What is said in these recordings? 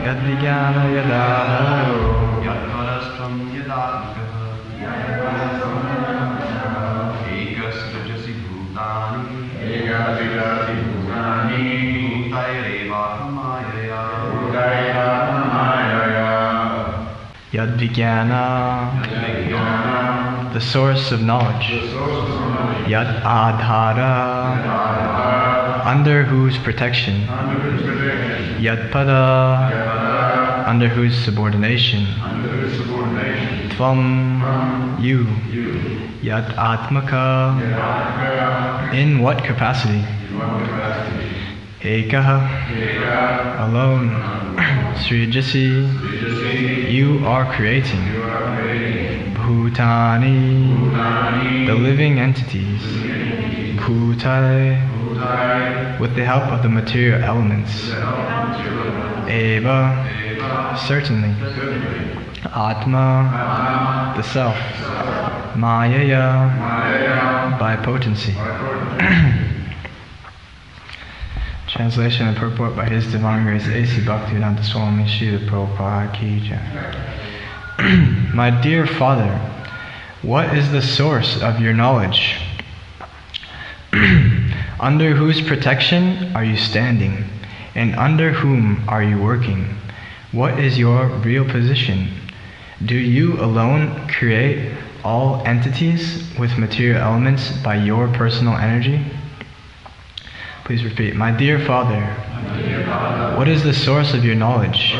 Yadvijnana yadaharo Yadvarastram yadavikaha Ekasrajasi bhutani Bhutaireva Yadvijnana, the source of knowledge. Yad adhara, under whose protection. Yadpada, under whose subordination. Tvam, you. Yad atmaka, in what capacity. Ekaha, alone. Srijasi, you are creating. Bhutani, the living entities. Bhutai, with the help of the material elements. Eva, certainly. Atma, the self. Mayaya, by potency. Translation and purport by His Divine Grace A.C. Bhaktivedanta Swami Srila Prabhupada Ki Jai. My dear Father, what is the source of your knowledge? Under whose protection are you standing? And under whom are you working? What is your real position? Do you alone create all entities with material elements by your personal energy? Please repeat. My dear Father, what is the source of your knowledge?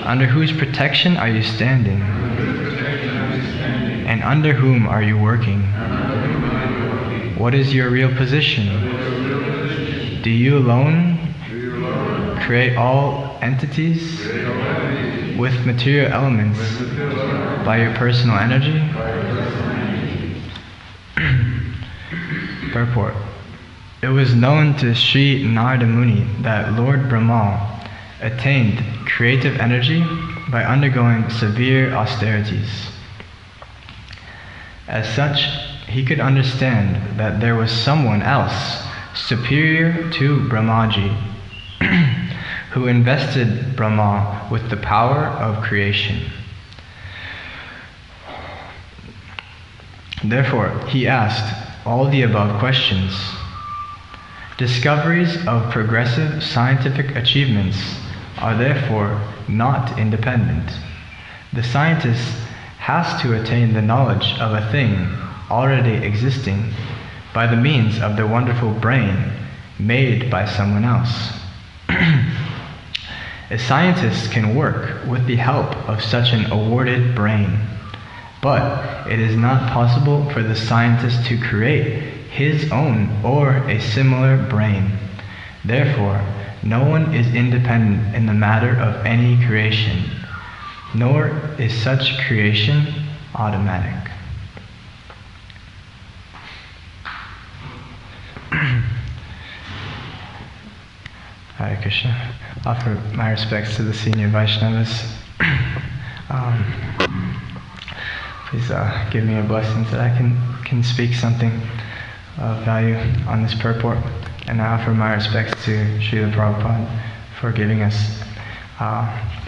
Under whose protection are you standing? And under whom are you working? What is your real position? Do you alone create all entities with material elements by your personal energy? Purport. It was known to Sri Narada Muni that Lord Brahma attained creative energy by undergoing severe austerities. As such, he could understand that there was someone else superior to Brahmaji who invested Brahma with the power of creation. Therefore, he asked all the above questions. Discoveries of progressive scientific achievements are therefore not independent. The scientist has to attain the knowledge of a thing already existing by the means of the wonderful brain made by someone else. A scientist can work with the help of such an awarded brain, but it is not possible for the scientist to create his own or a similar brain. Therefore, no one is independent in the matter of any creation, nor is such creation automatic. Hare Krishna. Offer my respects to the senior Vaishnavas. Please give me a blessing so that I can speak something of value on this purport. And I offer my respects to Srila Prabhupada for giving us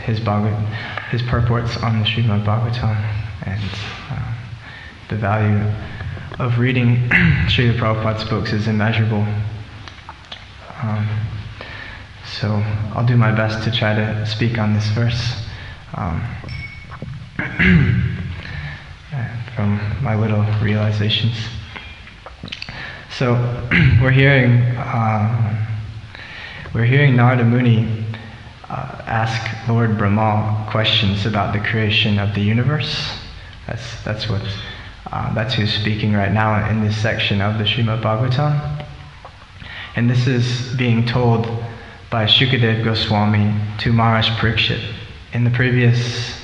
his purports on the Srimad Bhagavatam, and the value of reading Srila Prabhupada's books is immeasurable. So I'll do my best to try to speak on this verse from my little realizations. So we're hearing Narada Muni ask Lord Brahma questions about the creation of the universe. That's who's speaking right now in this section of the Srimad Bhagavatam. And this is being told by Shukadeva Goswami to Maharaj Parikshit. In the previous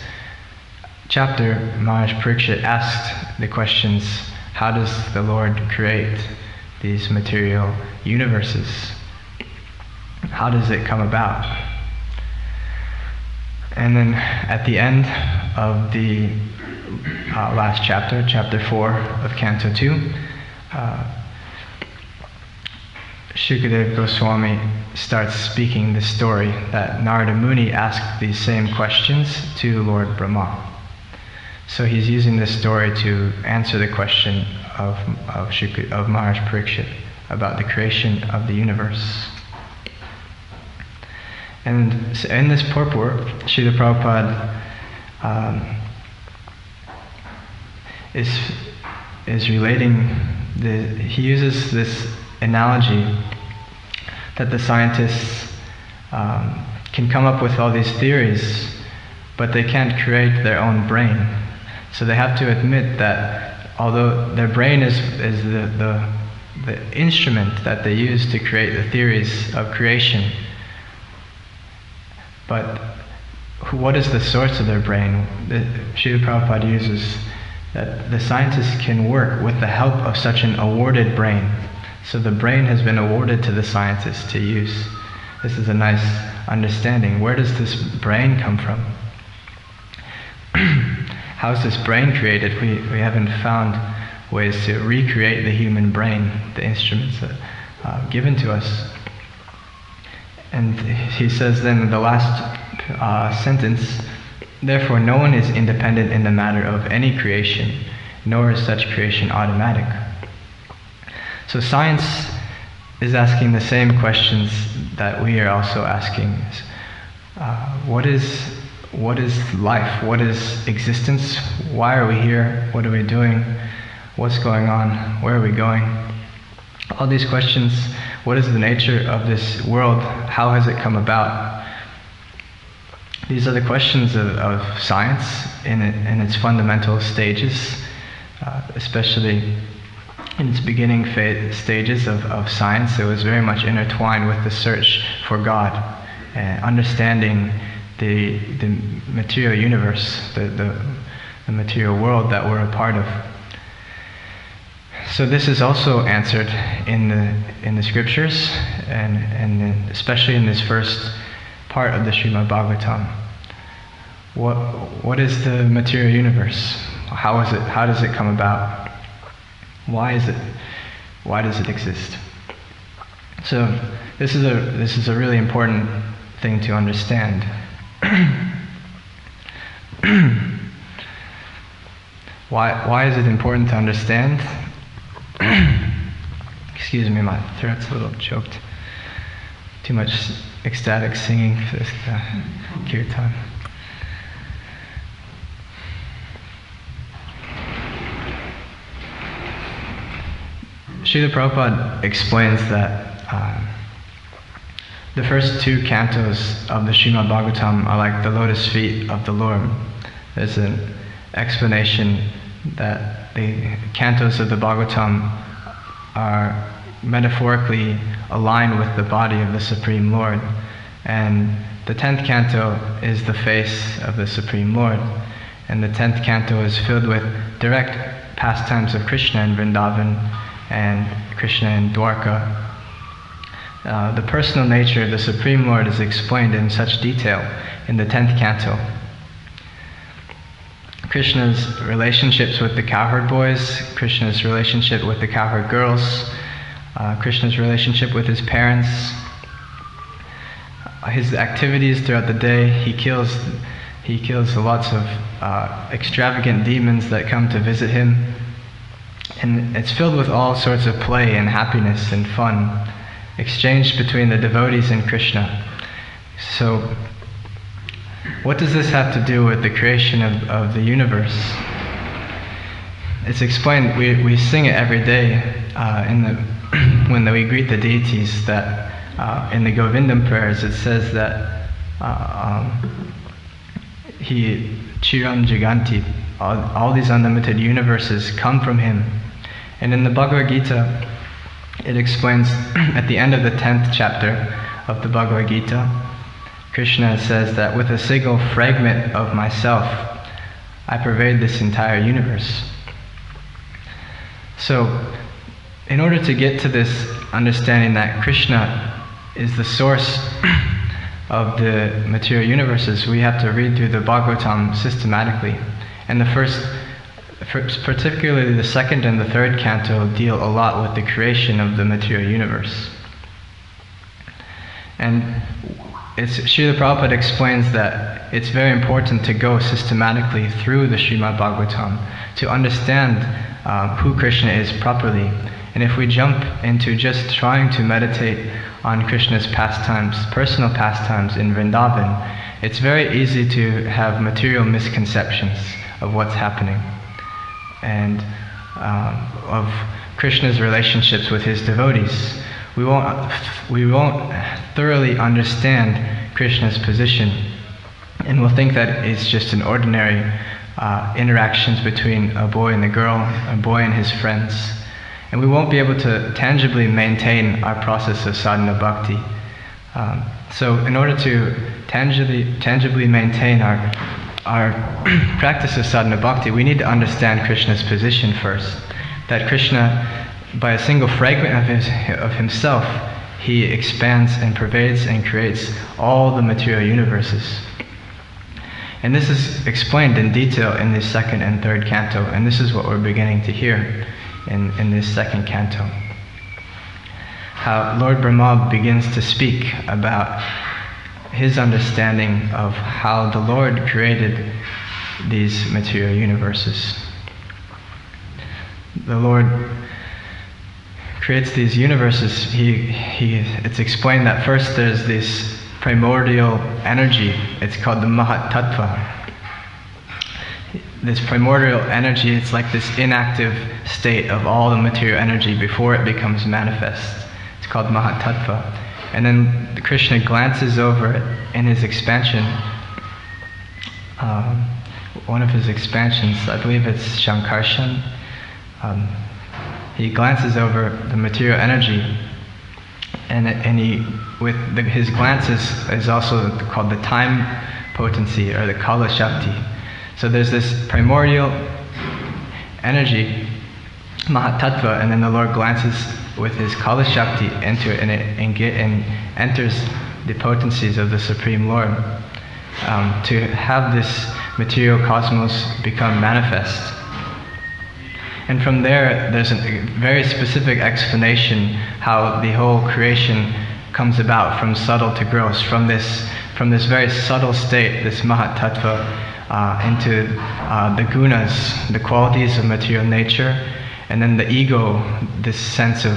chapter, Maharaj Parikshit asked the questions, how does the Lord create these material universes? How does it come about? And then at the end of the last chapter, chapter 4 of Canto 2, Shukadeva Goswami starts speaking the story that Narada Muni asked these same questions to Lord Brahma. So he's using this story to answer the question of Maharaj Parikshit about the creation of the universe. And in this purport, Srila Prabhupada is relating, he uses this analogy that the scientists can come up with all these theories, but they can't create their own brain. So they have to admit that although their brain is the instrument that they use to create the theories of creation, but what is the source of their brain? Srila Prabhupada uses that the scientists can work with the help of such an awarded brain. So the brain has been awarded to the scientists to use. This is a nice understanding. Where does this brain come from? How is this brain created? We haven't found ways to recreate the human brain, the instruments that given to us. And he says then in the last sentence, therefore no one is independent in the matter of any creation, nor is such creation automatic. So science is asking the same questions that we are also asking. What is life? What is existence? Why are we here? What are we doing? What's going on? Where are we going? All these questions. What is the nature of this world? How has it come about? These are the questions of science in its fundamental stages, especially in its beginning stages of science. It was very much intertwined with the search for God, understanding the material universe, the material world that we're a part of. So this is also answered in the scriptures, and especially in this first part of the Srimad Bhagavatam. What is the material universe? How does it come about? Why does it exist? So this is a really important thing to understand. Why is it important to understand? Excuse me, my throat's a little choked. Too much ecstatic singing for this kirtan. Srila Prabhupada explains that the first two cantos of the Srimad Bhagavatam are like the lotus feet of the Lord. There's an explanation that the cantos of the Bhagavatam are metaphorically aligned with the body of the Supreme Lord. And the 10th canto is the face of the Supreme Lord. And the 10th canto is filled with direct pastimes of Krishna in Vrindavan and Krishna in Dwarka. The personal nature of the Supreme Lord is explained in such detail in the 10th canto. Krishna's relationships with the cowherd boys, Krishna's relationship with the cowherd girls, Krishna's relationship with his parents, his activities throughout the day. He kills lots of extravagant demons that come to visit him. And it's filled with all sorts of play and happiness and fun, exchanged between the devotees and Krishna. So, what does this have to do with the creation of the universe? It's explained, we sing it every day when we greet the deities, that in the Govindam prayers it says that Chiram Jaganti, all these unlimited universes come from him. And in the Bhagavad Gita, it explains at the end of the 10th chapter of the Bhagavad Gita, Krishna says that with a single fragment of myself, I pervade this entire universe. So, in order to get to this understanding that Krishna is the source of the material universes, we have to read through the Bhagavatam systematically. And particularly the second and the third canto deal a lot with the creation of the material universe. And Srila Prabhupada explains that it's very important to go systematically through the Srimad Bhagavatam to understand who Krishna is properly. And if we jump into just trying to meditate on Krishna's pastimes, personal pastimes in Vrindavan, it's very easy to have material misconceptions of what's happening and of Krishna's relationships with his devotees. We won't thoroughly understand Krishna's position, and we'll think that it's just an ordinary interactions between a boy and a girl, a boy and his friends. And we won't be able to tangibly maintain our process of sadhana bhakti. So in order to tangibly maintain our practice of sadhana bhakti, we need to understand Krishna's position first. That Krishna, by a single fragment of himself, he expands and pervades and creates all the material universes. And this is explained in detail in the second and third canto, and this is what we're beginning to hear in this second canto. How Lord Brahma begins to speak about his understanding of how the Lord created these material universes. The Lord creates these universes. It's explained that first there's this primordial energy. It's called the Mahat Tattva. This primordial energy, it's like this inactive state of all the material energy before it becomes manifest. It's called Mahat Tattva. And then Krishna glances over it in his expansion. One of his expansions, I believe it's Shankarshan. He glances over the material energy, and his glances is also called the time potency, or the Kala Shakti. So there's this primordial energy, Mahat Tattva, and then the Lord glances with his Kala Shakti into it, and enters the potencies of the Supreme Lord to have this material cosmos become manifest. And from there's a very specific explanation how the whole creation comes about from subtle to gross, from this very subtle state, this Mahat Tattva, into the gunas, the qualities of material nature, and then the ego, this sense of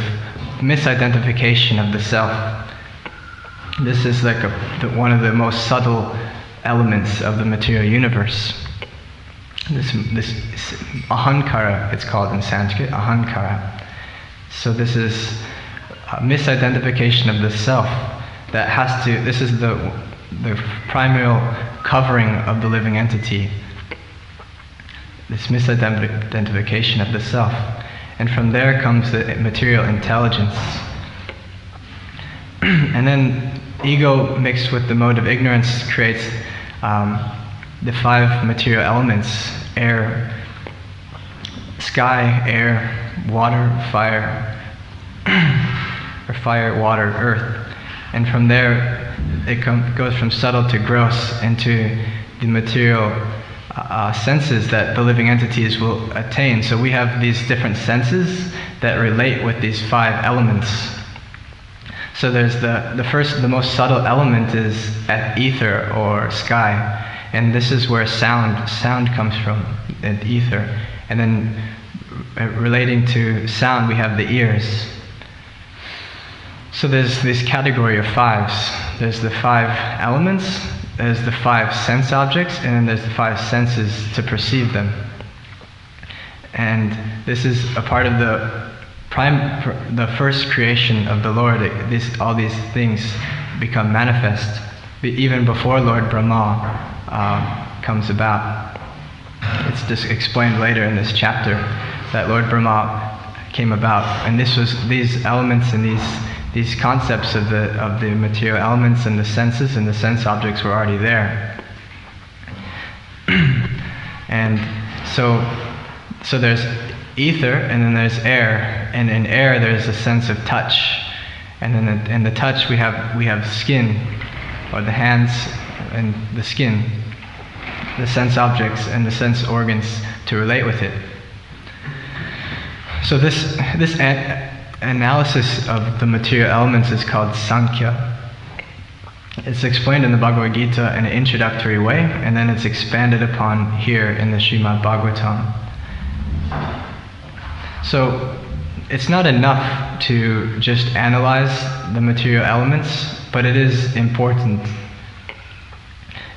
misidentification of the self. This is like one of the most subtle elements of the material universe. This ahankara, it's called in Sanskrit, ahankara. So this is a misidentification of the self that has to, this is the primary covering of the living entity. This misidentification of the self. And from there comes the material intelligence. And then ego mixed with the mode of ignorance creates the five material elements: air, sky, air, water, fire, or fire, water, earth. And from there it goes from subtle to gross into the material senses that the living entities will attain. So we have these different senses that relate with these five elements. So there's the most subtle element is ether or sky. And this is where sound comes from, in ether. And then relating to sound, we have the ears. So there's this category of fives. There's the five elements, there's the five sense objects, and then there's the five senses to perceive them. And this is a part of the first creation of the Lord. All these things become manifest even before Lord Brahma comes about. It's just explained later in this chapter that Lord Brahma came about, and these elements and these concepts of the material elements and the senses and the sense objects were already there. And so there's ether, and then there's air, and in air there's a sense of touch, and then in the touch we have skin, or the hands and the skin, the sense objects and the sense organs to relate with it. So this analysis of the material elements is called Sankhya. It's explained in the Bhagavad Gita in an introductory way, and then it's expanded upon here in the Srimad Bhagavatam. So it's not enough to just analyze the material elements, but it is important.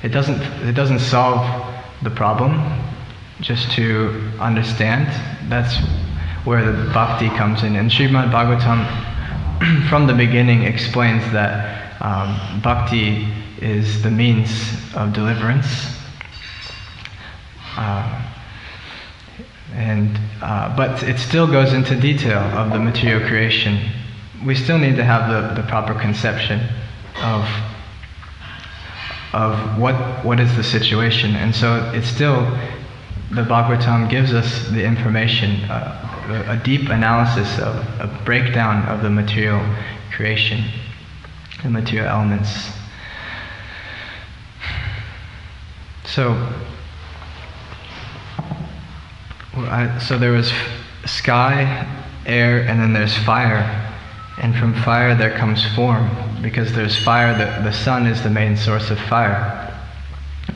It doesn't solve the problem just to understand. That's where the bhakti comes in. And Srimad Bhagavatam from the beginning explains that bhakti is the means of deliverance. But it still goes into detail of the material creation. We still need to have the proper conception of what is the situation. And so it's still, the Bhagavatam gives us the information, a deep analysis of a breakdown of the material creation, the material elements. So there was sky, air, and then there's fire. And from fire there comes form. Because there's fire, the sun is the main source of fire.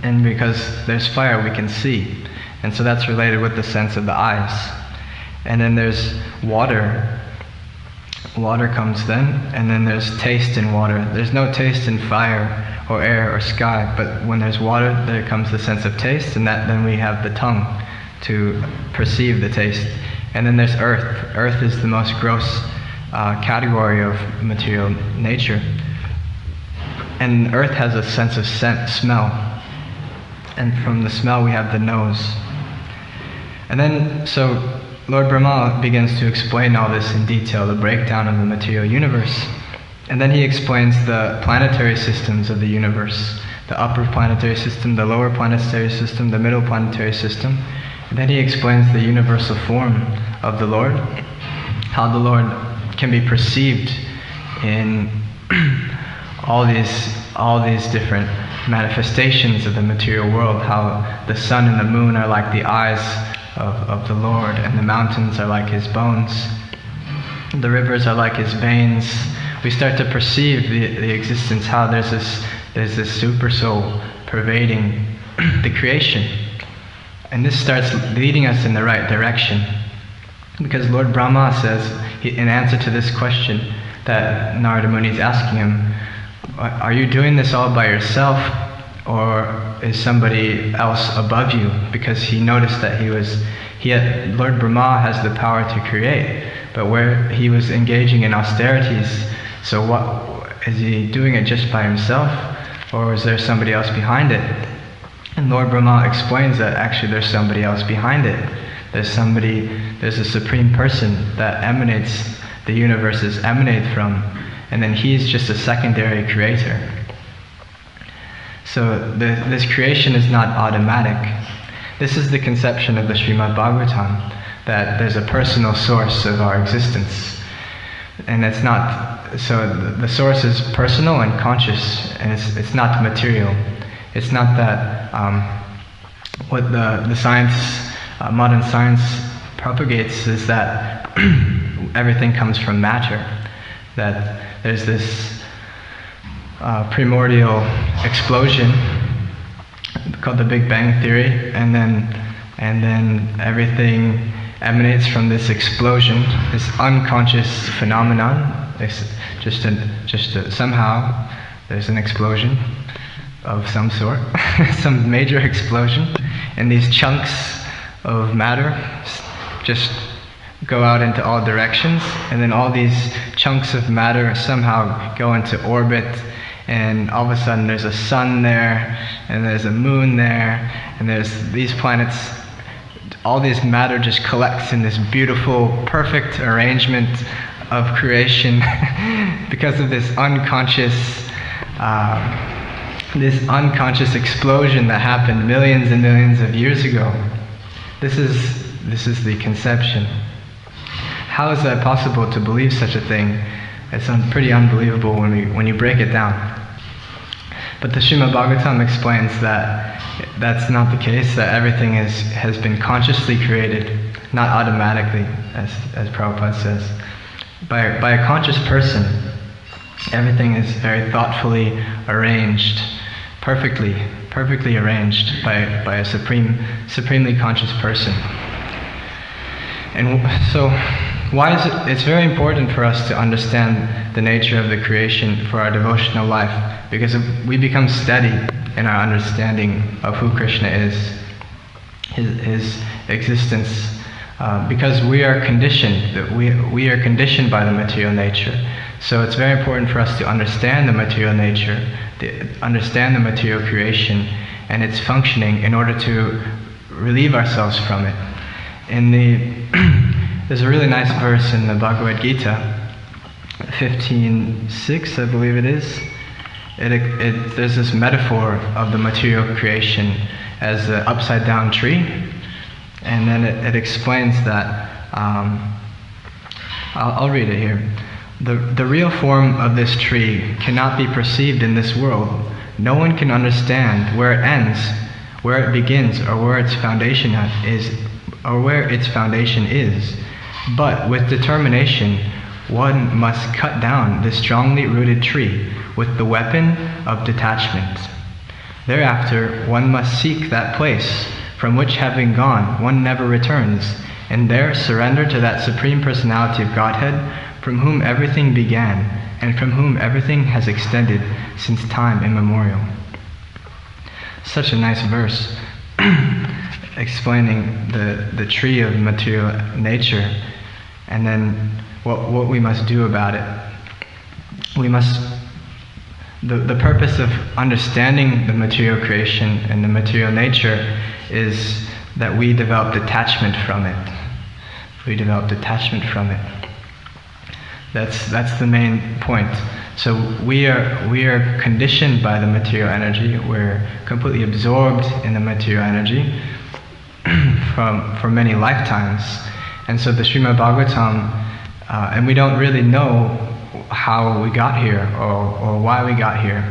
And because there's fire, we can see. And so that's related with the sense of the eyes. And then there's water. Water comes then, and then there's taste in water. There's no taste in fire or air or sky, but when there's water, there comes the sense of taste, and then we have the tongue to perceive the taste. And then there's earth. Earth is the most gross category of material nature. And earth has a sense of smell. And from the smell we have the nose. And then, so Lord Brahma begins to explain all this in detail, the breakdown of the material universe. And then he explains the planetary systems of the universe, the upper planetary system, the lower planetary system, the middle planetary system. And then he explains the universal form of the Lord, how the Lord can be perceived in all these different manifestations of the material world, how the sun and the moon are like the eyes of the Lord, and the mountains are like his bones, the rivers are like his veins. We start to perceive the existence, how there's this super soul pervading the creation. And this starts leading us in the right direction. Because Lord Brahma says, in answer to this question that Narada Muni is asking him, are you doing this all by yourself, or is somebody else above you? Because he noticed that Lord Brahma has the power to create, but where he was engaging in austerities, so is he doing it just by himself, or is there somebody else behind it? And Lord Brahma explains that actually there's somebody else behind it. There's a supreme person that the universes emanate from, and then he's just a secondary creator. So this creation is not automatic. This is the conception of the Srimad Bhagavatam, that there's a personal source of our existence. And it's not, so the source is personal and conscious, and it's not material. It's not that what the science, modern science propagates is that everything comes from matter, that there's this primordial explosion called the Big Bang Theory, and then everything emanates from this explosion, this unconscious phenomenon. Somehow there's an explosion of some sort, some major explosion, and these chunks of matter just go out into all directions, and then all these chunks of matter somehow go into orbit, and all of a sudden there's a sun there, and there's a moon there, and there's these planets. All this matter just collects in this beautiful, perfect arrangement of creation because of this unconscious explosion that happened millions and millions of years ago. This is the conception. How is that possible to believe such a thing? It's pretty unbelievable when you break it down. But the Srimad Bhagavatam explains that that's not the case, that everything has been consciously created, not automatically, as Prabhupada says. By a conscious person, Everything is very thoughtfully arranged, perfectly arranged by a supremely conscious person. And so, why is it? It's very important for us to understand the nature of the creation for our devotional life, because we become steady in our understanding of who Krishna is, his existence, because we are conditioned. We are conditioned by the material nature. So it's very important for us to understand the material nature, understand the material creation and its functioning in order to relieve ourselves from it. There's a really nice verse in the Bhagavad Gita, 15:6, I believe it is. There's this metaphor of the material creation as an upside down tree, and then it explains that. I'll read it here. The real form of this tree cannot be perceived in this world. No one can understand where it ends, where it begins, or where its foundation is. But with determination, one must cut down this strongly rooted tree with the weapon of detachment. Thereafter, one must seek that place from which, having gone, one never returns, and there surrender to that Supreme Personality of Godhead, from whom everything began, and from whom everything has extended since time immemorial. Such a nice verse explaining the tree of material nature, and then what we must do about it. The purpose of understanding the material creation and the material nature is that we develop detachment from it. We develop detachment from it. That's the main point. So we are conditioned by the material energy. We're completely absorbed in the material energy for many lifetimes. And so the Srimad Bhagavatam, and we don't really know how we got here or why we got here.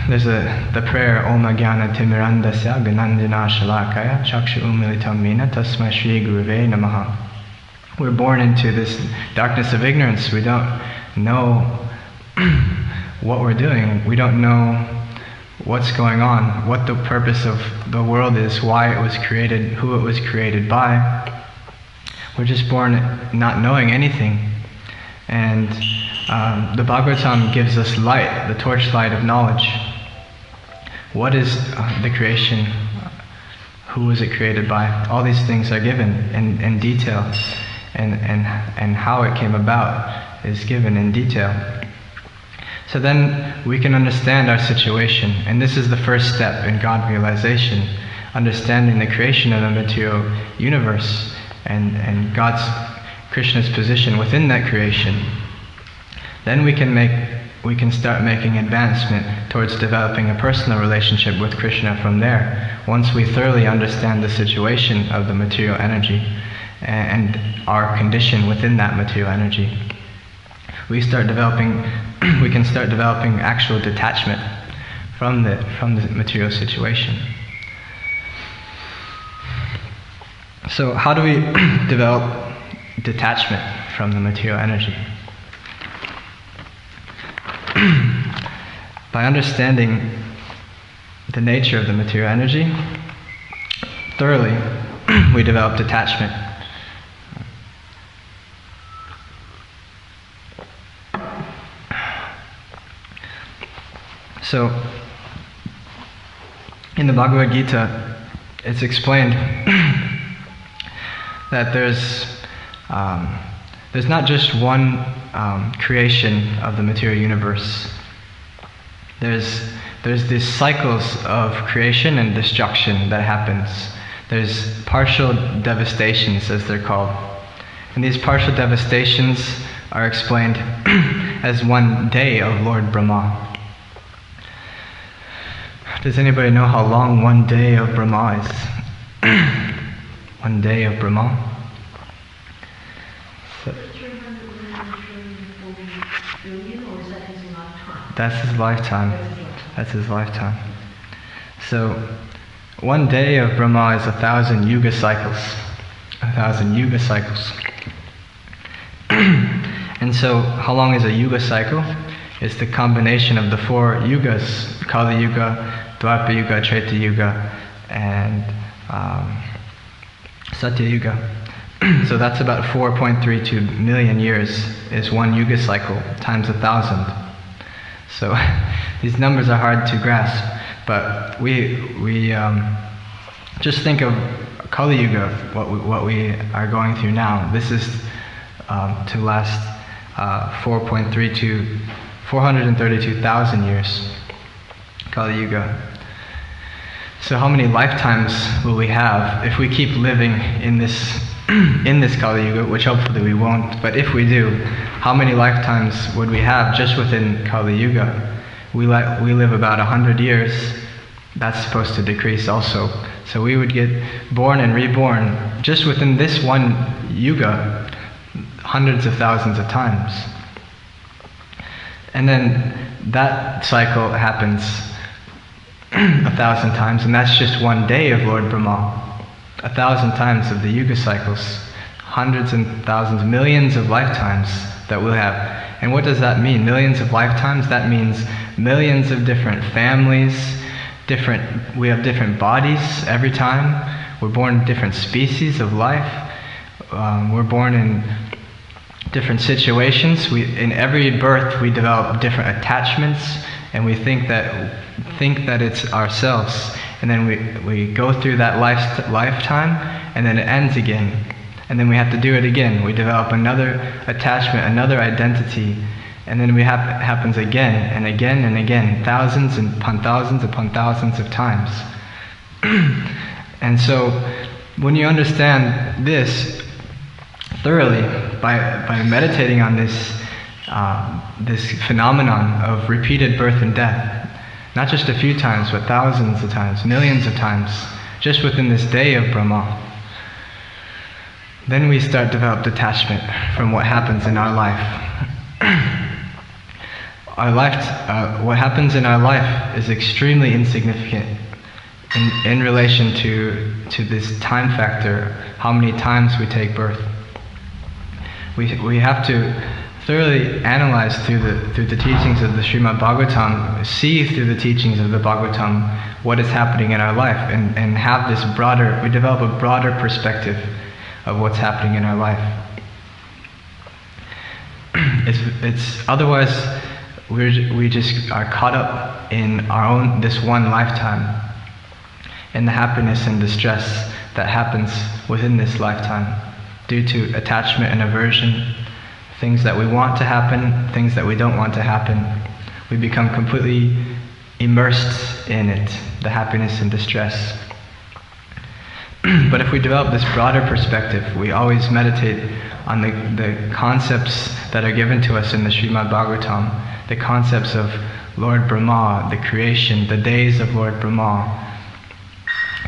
There's the prayer, Om Jnana Timirandasya Gananjana Shalakaya Chakshu Umilitam Mina Tasmai Shri Guruve Namaha. We're born into this darkness of ignorance. We don't know what we're doing. We don't know what's going on, what the purpose of the world is, why it was created, who it was created by. We're just born not knowing anything. And the Bhagavatam gives us light, the torchlight of knowledge. What is the creation? Who was it created by? All these things are given in detail. And how it came about is given in detail. So then we can understand our situation. And this is the first step in God realization, understanding the creation of the material universe and Krishna's position within that creation. Then we can start making advancement towards developing a personal relationship with Krishna from there, once we thoroughly understand the situation of the material energy and our condition within that material energy. We can start developing actual detachment from the material situation. So how do we develop detachment from the material energy? By understanding the nature of the material energy thoroughly, we develop detachment. So, in the Bhagavad Gita, it's explained that there's not just one creation of the material universe. There's these cycles of creation and destruction that happens. There's partial devastations, as they're called. And these partial devastations are explained as one day of Lord Brahma. Does anybody know how long one day of Brahma is? One day of Brahma? So, that's his lifetime. That's his lifetime. So, one day of Brahma is 1,000 yuga cycles. 1,000 yuga cycles. And And so, how long is a yuga cycle? It's the combination of the 4 yugas: Kali Yuga, Dwapara Yuga, Treta Yuga, and Satya Yuga. So that's about 4.32 million years is one yuga cycle times 1,000. So these numbers are hard to grasp, but we just think of Kali Yuga, what we are going through now. This is to last 432,000 years, Kali Yuga. So how many lifetimes will we have if we keep living in this Kali Yuga, which hopefully we won't, but if we do, how many lifetimes would we have just within Kali Yuga? We live about 100 years. That's supposed to decrease also. So we would get born and reborn just within this one yuga hundreds of thousands of times. And then that cycle happens 1,000 times, and that's just one day of Lord Brahma. 1,000 times of the yuga cycles, hundreds and thousands, millions of lifetimes that we'll have. And what does that mean? Millions of lifetimes? That means millions of different families, we have different bodies every time. We're born in different species of life. We're born in different situations. In every birth we develop different attachments, and we think that it's ourselves. And then we go through that lifetime, and then it ends again. And then we have to do it again. We develop another attachment, another identity, and then it happens again and again and again, thousands upon thousands upon thousands of times. And so when you understand this thoroughly, by meditating on this phenomenon of repeated birth and death, not just a few times, but thousands of times, millions of times, just within this day of Brahma, then we start to develop detachment from what happens in our life. What happens in our life is extremely insignificant in relation to this time factor, how many times we take birth. We have to thoroughly analyze through the teachings of the Srimad Bhagavatam, see through the teachings of the Bhagavatam what is happening in our life, and have this we develop a broader perspective of what's happening in our life. It's otherwise we just are caught up in this one lifetime, and the happiness and distress that happens within this lifetime due to attachment and aversion, things that we want to happen, things that we don't want to happen. We become completely immersed in it, the happiness and distress. But if we develop this broader perspective, we always meditate on the concepts that are given to us in the Srimad Bhagavatam, the concepts of Lord Brahma, the creation, the days of Lord Brahma,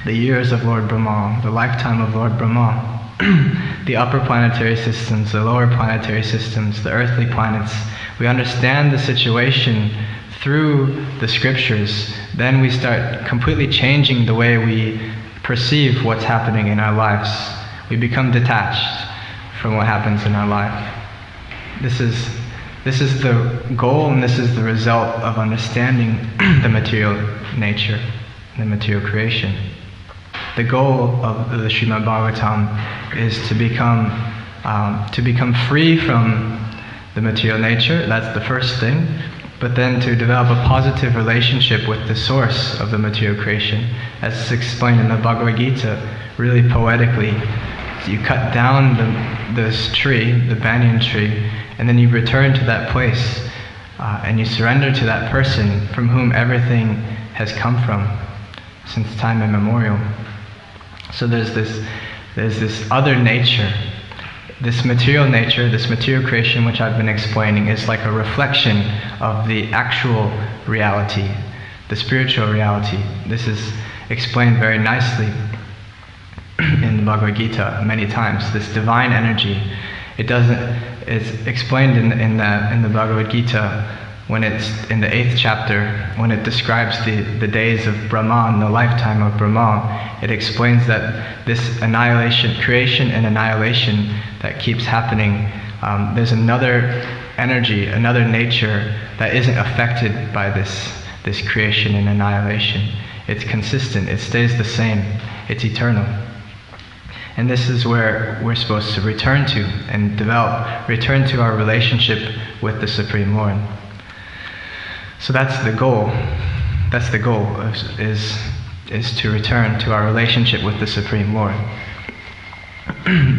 the years of Lord Brahma, the lifetime of Lord Brahma, the upper planetary systems, the lower planetary systems, the earthly planets. We understand the situation through the scriptures. Then we start completely changing the way we perceive what's happening in our lives. We become detached from what happens in our life. This is the goal, and this is the result of understanding the material nature, the material creation. The goal of the Srimad Bhagavatam is to become free from the material nature. That's the first thing. But then to develop a positive relationship with the source of the material creation, as is explained in the Bhagavad Gita, really poetically. You cut down this tree, the banyan tree, and then you return to that place, and you surrender to that person from whom everything has come from since time immemorial. So there's this other nature, this material nature, this material creation which I've been explaining is like a reflection of the actual reality, the spiritual reality. This is explained very nicely in the Bhagavad Gita many times. This divine energy, it's explained in the Bhagavad Gita when it's in the 8th chapter, when it describes the days of Brahma and the lifetime of Brahma. It explains that this creation and annihilation that keeps happening there's another energy, another nature that isn't affected by this creation and annihilation. It's consistent, it stays the same, it's eternal. And this is where we're supposed to return to and return to our relationship with the Supreme Lord. So that's the goal. That's the goal, is to return to our relationship with the Supreme Lord.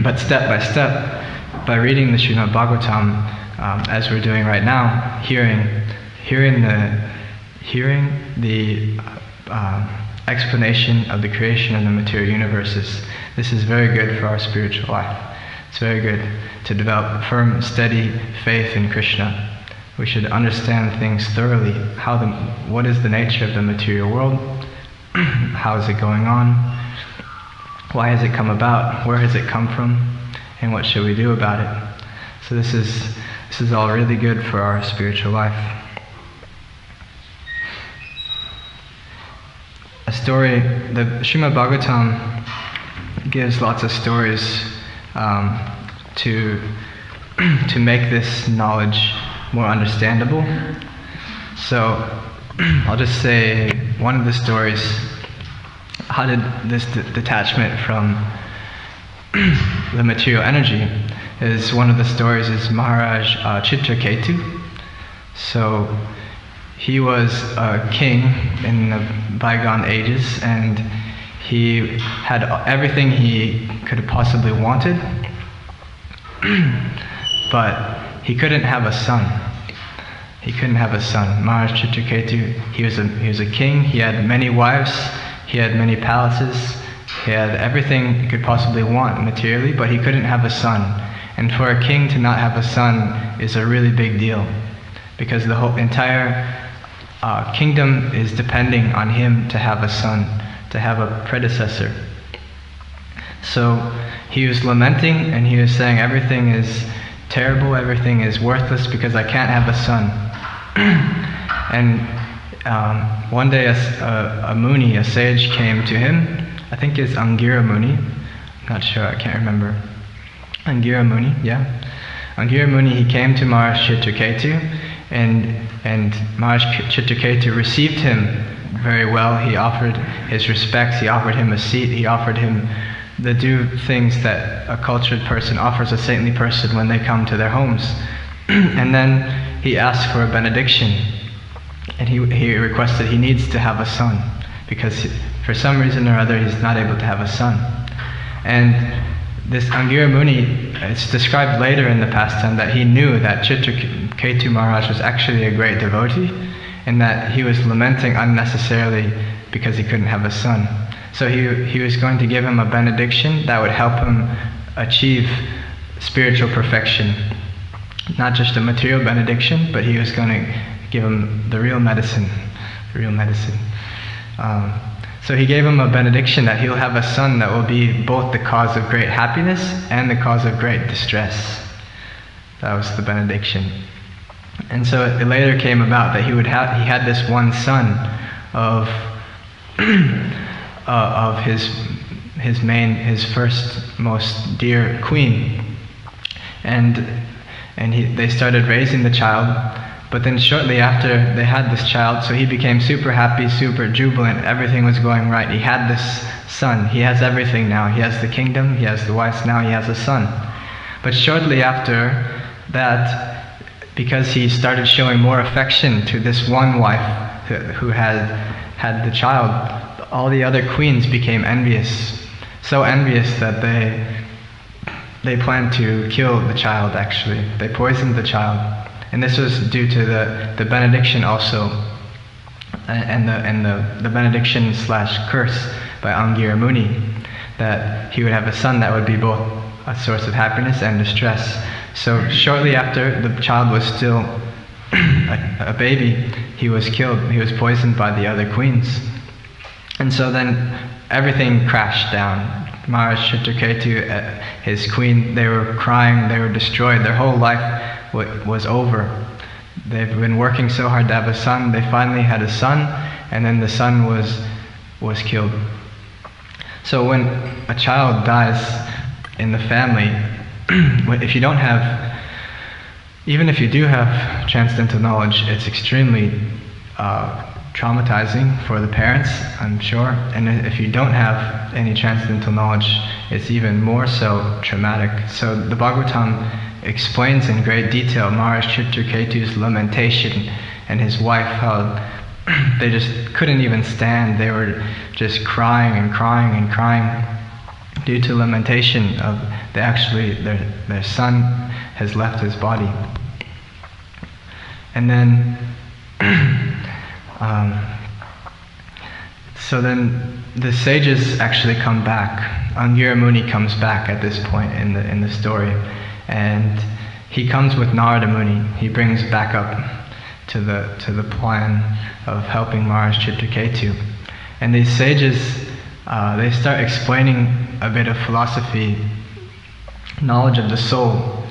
But step by step, by reading the Srimad Bhagavatam, as we're doing right now, hearing the explanation of the creation of the material universes, this is very good for our spiritual life. It's very good to develop firm, steady faith in Krishna. We should understand things thoroughly. What is the nature of the material world? How is it going on? Why has it come about? Where has it come from? And what should we do about it? So this is all really good for our spiritual life. A story, the Srimad Bhagavatam gives lots of stories to make this knowledge more understandable. So I'll just say one of the stories. How did this detachment from the material energy is one of the stories is Maharaj Chitraketu. So he was a king in the bygone ages, and he had everything he could have possibly wanted, but he couldn't have a son. He couldn't have a son. Maharaj Chitraketu, he was a king. He had many wives. He had many palaces. He had everything he could possibly want materially, but he couldn't have a son. And for a king to not have a son is a really big deal, because the whole entire kingdom is depending on him to have a son, to have a predecessor. So he was lamenting, and he was saying, everything is terrible, everything is worthless because I can't have a son. And one day a Muni, a sage, came to him. I think it's Angira Muni. I'm not sure, I can't remember. Angira Muni, yeah. Angira Muni, he came to Maharaj Chitraketu, and Maharaj Chitraketu received him very well. He offered his respects, he offered him a seat, he offered him the due things that a cultured person offers a saintly person when they come to their homes. And then he asked for a benediction, and he requested he needs to have a son, because for some reason or other he's not able to have a son. And this Angira Muni, it's described later in the pastime that he knew that Chitraketu Maharaj was actually a great devotee, and that he was lamenting unnecessarily because he couldn't have a son. So he was going to give him a benediction that would help him achieve spiritual perfection. Not just a material benediction, but he was going to give him the real medicine. So he gave him a benediction that he'll have a son that will be both the cause of great happiness and the cause of great distress. That was the benediction. And so it later came about that he had this one son of his first most dear queen, and they started raising the child. But then shortly after they had this child, so he became super happy, super jubilant, everything was going right. He had this son, he has everything now. He has the kingdom, he has the wives, now he has a son. But shortly after that, because he started showing more affection to this one wife who had the child, all the other queens became envious. So envious that they planned to kill the child, actually. They poisoned the child. And this was due to the benediction also, and the benediction / curse by Angira Muni, that he would have a son that would be both a source of happiness and distress. So shortly after the child was still a baby, he was killed. He was poisoned by the other queens. And so then everything crashed down. Maharaj Chitraketu, his queen, they were crying, they were destroyed. Their whole life was over. They've been working so hard to have a son. They finally had a son, and then the son was killed. So when a child dies in the family, if you don't have even if you do have transcendental knowledge, it's extremely traumatizing for the parents, I'm sure. And if you don't have any transcendental knowledge, it's even more so traumatic. So the Bhagavatam explains in great detail Maharaj Chitraketu's lamentation and his wife, how they just couldn't even stand. They were just crying and crying and crying due to lamentation of their son has left his body. And then so then the sages actually come back. Angira Muni comes back at this point in the story, and he comes with Narada Muni. He brings back up to the plan of helping Maharaj Chitraketu. And these sages, they start explaining a bit of philosophy, knowledge of the soul.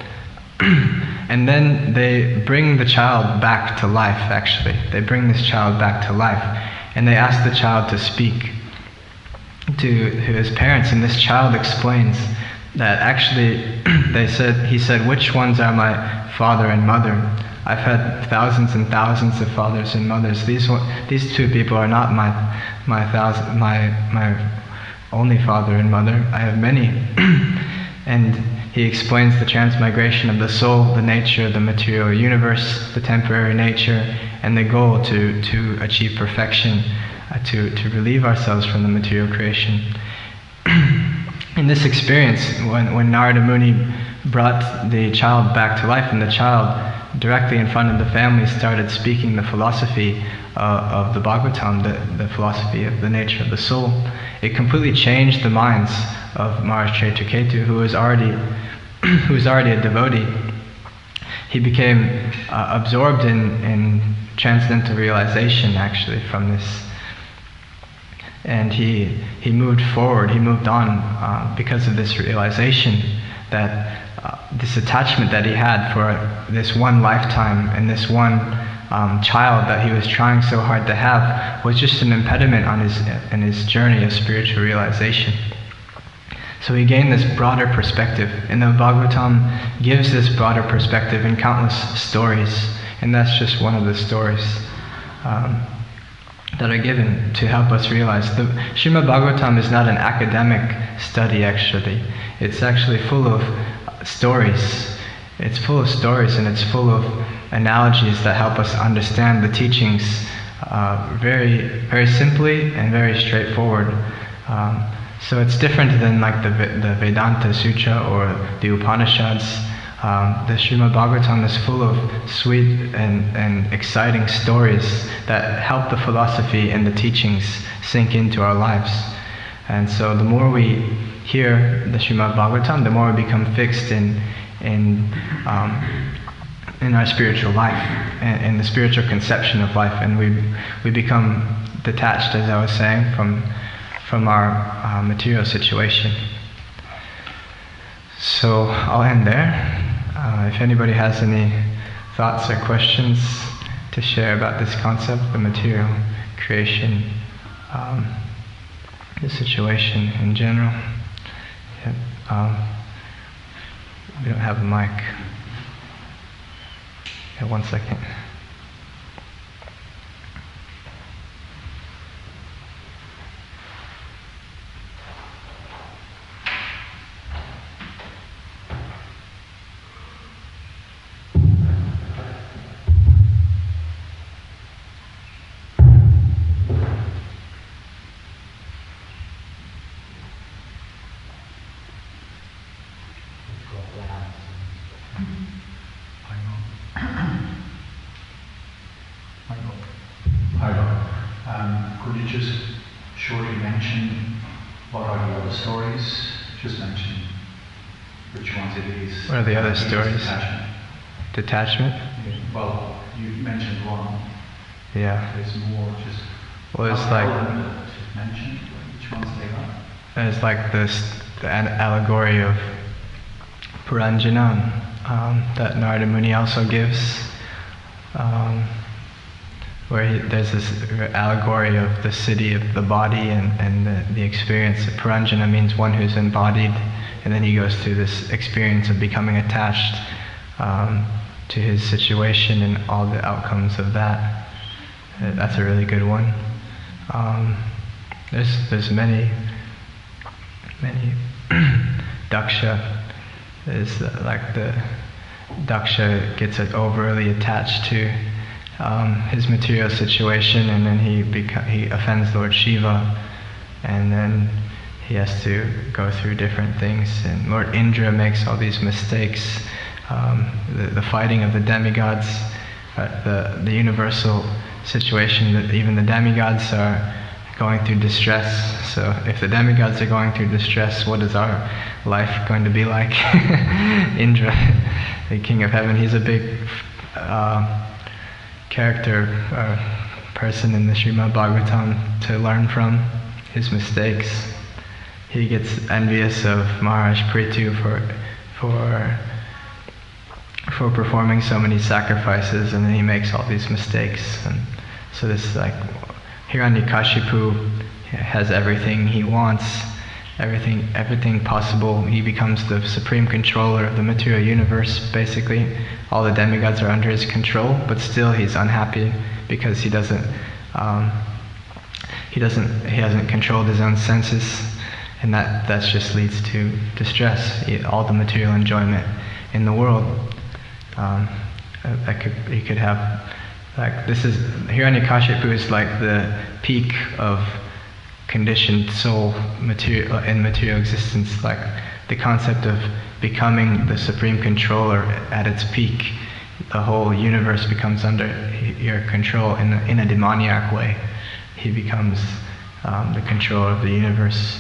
And then they bring the child back to life, actually. They bring this child back to life. And they ask the child to speak to his parents. And this child explains that actually, he said, which ones are my father and mother? I've had thousands and thousands of fathers and mothers. These two people are not my only father and mother. I have many. And he explains the transmigration of the soul, the nature of the material universe, the temporary nature, and the goal to achieve perfection, to relieve ourselves from the material creation. In this experience, when Narada Muni brought the child back to life, and the child directly in front of the family started speaking the philosophy of the Bhagavatam, the philosophy of the nature of the soul, it completely changed the minds of Maharaj Chitraketu, who was already a devotee. He became absorbed in transcendental realization, actually, from this. And he moved forward, he moved on because of this realization that this attachment that he had for this one lifetime and this one child that he was trying so hard to have was just an impediment in his journey of spiritual realization. So he gained this broader perspective, and the Bhagavatam gives this broader perspective in countless stories, and that's just one of the stories that are given to help us realize. The Srimad Bhagavatam is not an academic study, actually. It's actually full of stories. It's full of stories, and it's full of analogies that help us understand the teachings very, very simply and very straightforward. So it's different than like the Vedanta Sutra or the Upanishads. The Srimad Bhagavatam is full of sweet and exciting stories that help the philosophy and the teachings sink into our lives. And so the more we hear the Srimad Bhagavatam, the more we become fixed in our spiritual life, in the spiritual conception of life, and we become detached, as I was saying, from our material situation. So I'll end there. If anybody has any thoughts or questions to share about this concept, the material creation, the situation in general. We don't have a mic. Yeah, 1 second. Could you just shortly mention what are the other stories? Just mention which ones it is. What are the other stories? Detachment. Detachment? Well, you mentioned one. Yeah. There's more. Just. Well, it's like. Just mention which ones they are. There's like the allegory of Puranjana that Narada Muni also gives. Where there's this allegory of the city of the body and the experience. Puranjana means one who's embodied, and then he goes through this experience of becoming attached to his situation and all the outcomes of that. That's a really good one. There's many Daksha is like the Daksha gets overly attached to his material situation, and then he offends Lord Shiva, and then he has to go through different things. And Lord Indra makes all these mistakes. The fighting of the demigods, the universal situation that even the demigods are going through distress. So if the demigods are going through distress, what is our life going to be like? Indra, the king of heaven, he's a big character, person in the Srimad Bhagavatam to learn from his mistakes. He gets envious of Maharaj Prithu for performing so many sacrifices, and then he makes all these mistakes. And so this like Hiranyakashipu has everything he wants, everything possible. He becomes the supreme controller of the material universe, basically. All the demigods are under his control, but still he's unhappy because he hasn't controlled his own senses, and that just leads to distress. All the material enjoyment in the world, you could have, like, this is Hiranyakashipu is like the peak of conditioned soul in material existence, like the concept of becoming the supreme controller at its peak. The whole universe becomes under your control in a demoniac way. He becomes the controller of the universe,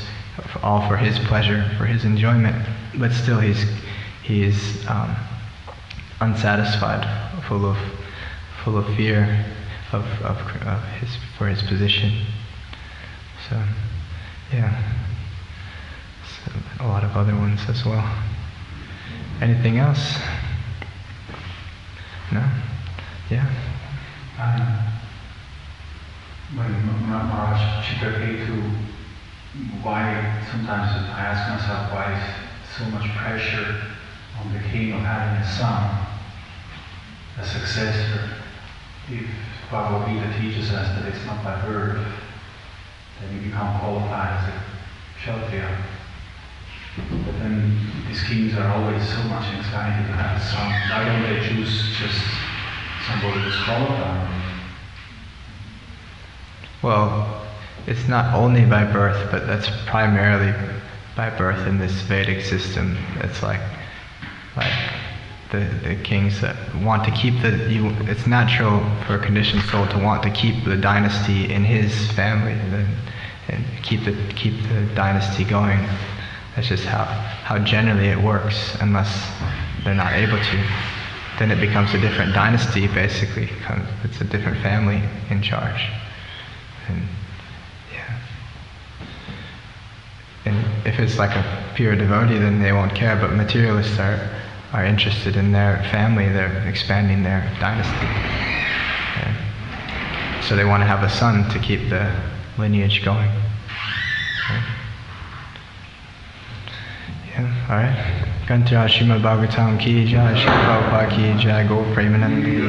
all for his pleasure, for his enjoyment. But still, he is unsatisfied, full of fear for his position. So, yeah. So, a lot of other ones as well. Anything else? No? Yeah. When Maharaj Chitraketu, why sometimes I ask myself why is so much pressure on the king of having a son, a successor? If Bhagavad Gita teaches us that it's not by birth, then you become qualified as a Kshatriya. But then these kings are always so much anxiety to have a son. Why don't they choose just somebody who's qualified? Well, it's not only by birth, but that's primarily by birth in this Vedic system. It's like the kings that want to keep it's natural for a conditioned soul to want to keep the dynasty in his family and keep the dynasty going. That's just how generally it works, unless they're not able to. Then it becomes a different dynasty, basically. It's a different family in charge. And yeah. And if it's like a pure devotee, then they won't care, but materialists are interested in their family, they're expanding their dynasty. Yeah. So they want to have a son to keep the lineage going. Yeah, alright. Gantra Srimad Bhagavatam ki jai, Srila Prabhupada ki jai, Go Premanandi.